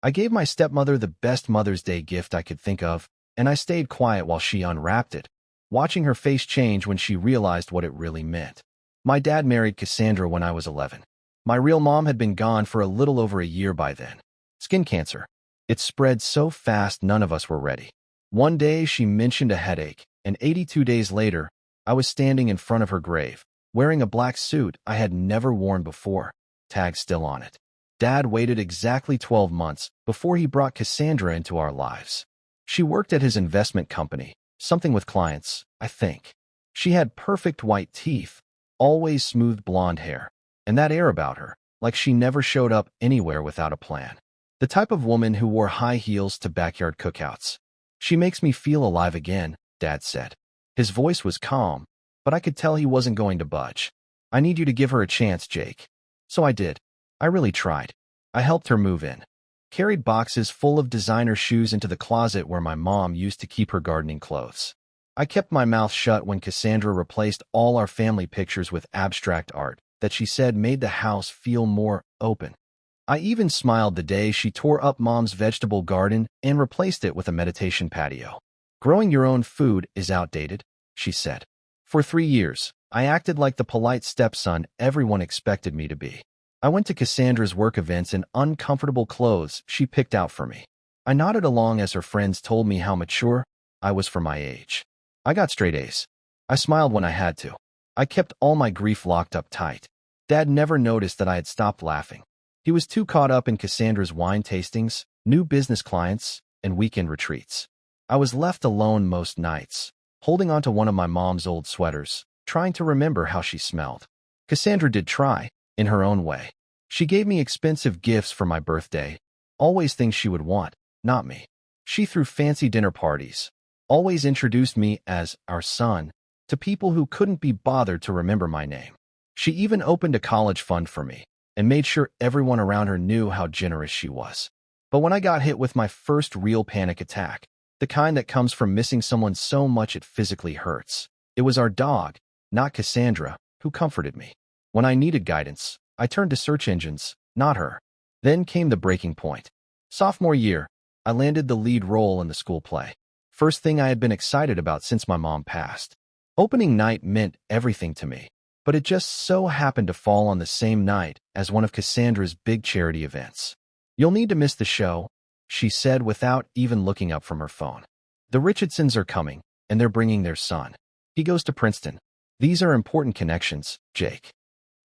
I gave my stepmother the best Mother's Day gift I could think of, and I stayed quiet while she unwrapped it, watching her face change when she realized what it really meant. My dad married Cassandra when I was 11. My real mom had been gone for a little over a year by then. Skin cancer. It spread so fast none of us were ready. One day she mentioned a headache, and 82 days later, I was standing in front of her grave, wearing a black suit I had never worn before, tag still on it. Dad waited exactly 12 months before he brought Cassandra into our lives. She worked at his investment company, something with clients, I think. She had perfect white teeth, always smooth blonde hair, and that air about her, like she never showed up anywhere without a plan. The type of woman who wore high heels to backyard cookouts. She makes me feel alive again, Dad said. His voice was calm, but I could tell he wasn't going to budge. I need you to give her a chance, Jake. So I did. I really tried. I helped her move in. Carried boxes full of designer shoes into the closet where my mom used to keep her gardening clothes. I kept my mouth shut when Cassandra replaced all our family pictures with abstract art that she said made the house feel more open. I even smiled the day she tore up Mom's vegetable garden and replaced it with a meditation patio. Growing your own food is outdated, she said. For 3 years, I acted like the polite stepson everyone expected me to be. I went to Cassandra's work events in uncomfortable clothes she picked out for me. I nodded along as her friends told me how mature I was for my age. I got straight A's. I smiled when I had to. I kept all my grief locked up tight. Dad never noticed that I had stopped laughing. He was too caught up in Cassandra's wine tastings, new business clients, and weekend retreats. I was left alone most nights, holding onto one of my mom's old sweaters, trying to remember how she smelled. Cassandra did try, in her own way. She gave me expensive gifts for my birthday, always things she would want, not me. She threw fancy dinner parties, always introduced me as our son to people who couldn't be bothered to remember my name. She even opened a college fund for me and made sure everyone around her knew how generous she was. But when I got hit with my first real panic attack, the kind that comes from missing someone so much it physically hurts, it was our dog, not Cassandra, who comforted me. When I needed guidance, I turned to search engines, not her. Then came the breaking point. Sophomore year, I landed the lead role in the school play. First thing I had been excited about since my mom passed. Opening night meant everything to me, but it just so happened to fall on the same night as one of Cassandra's big charity events. You'll need to miss the show, she said without even looking up from her phone. The Richardsons are coming, and they're bringing their son. He goes to Princeton. These are important connections, Jake.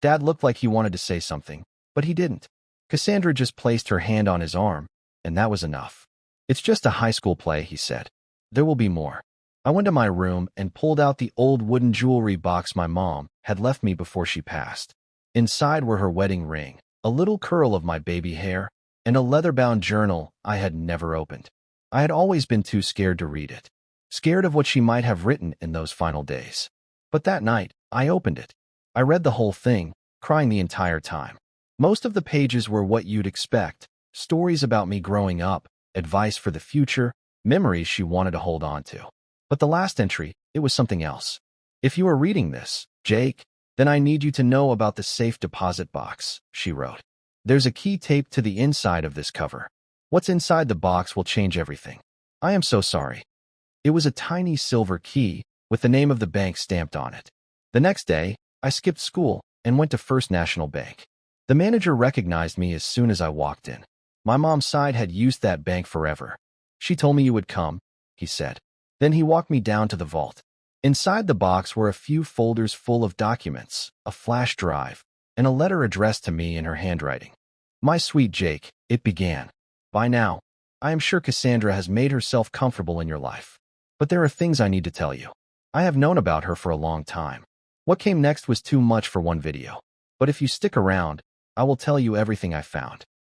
Dad looked like he wanted to say something, but he didn't. Cassandra just placed her hand on his arm, and that was enough. It's just a high school play, he said. There will be more. I went to my room and pulled out the old wooden jewelry box my mom had left me before she passed. Inside were her wedding ring, a little curl of my baby hair, and a leather-bound journal I had never opened. I had always been too scared to read it, scared of what she might have written in those final days. But that night, I opened it. I read the whole thing, crying the entire time. Most of the pages were what you'd expect, stories about me growing up, advice for the future, memories she wanted to hold on to. But the last entry, it was something else. If you are reading this, Jake, then I need you to know about the safe deposit box, she wrote. There's a key taped to the inside of this cover. What's inside the box will change everything. I am so sorry. It was a tiny silver key with the name of the bank stamped on it. The next day, I skipped school and went to First National Bank. The manager recognized me as soon as I walked in. My mom's side had used that bank forever. She told me you would come, he said. Then he walked me down to the vault. Inside the box were a few folders full of documents, a flash drive, and a letter addressed to me in her handwriting. My sweet Jake, it began. By now, I am sure Cassandra has made herself comfortable in your life. But there are things I need to tell you. I have known about her for a long time. What came next was too much for one video. But if you stick around, I will tell you everything I found.